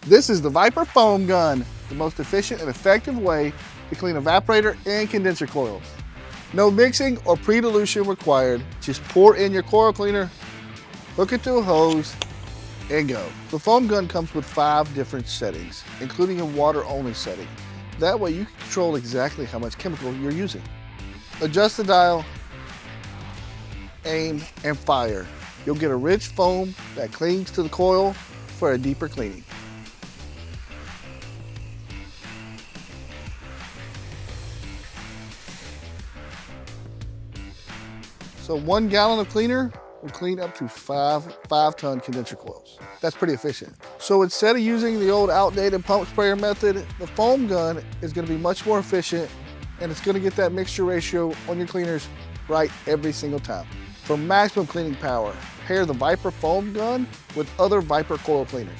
This is the Viper foam gun, the most efficient and effective way to clean evaporator and condenser coils. No mixing or pre-dilution required. Just pour in your coil cleaner, hook it to a hose, and go. The foam gun comes with 5 different settings, including a water-only setting. That way you can control exactly how much chemical you're using. Adjust the dial, aim, and fire. You'll get a rich foam that clings to the coil for a deeper cleaning. So 1 gallon of cleaner will clean up to 5-ton condenser coils. That's pretty efficient. So instead of using the old outdated pump sprayer method, the foam gun is going to be much more efficient, and it's going to get that mixture ratio on your cleaners right every single time. For maximum cleaning power, pair the Viper foam gun with other Viper coil cleaners.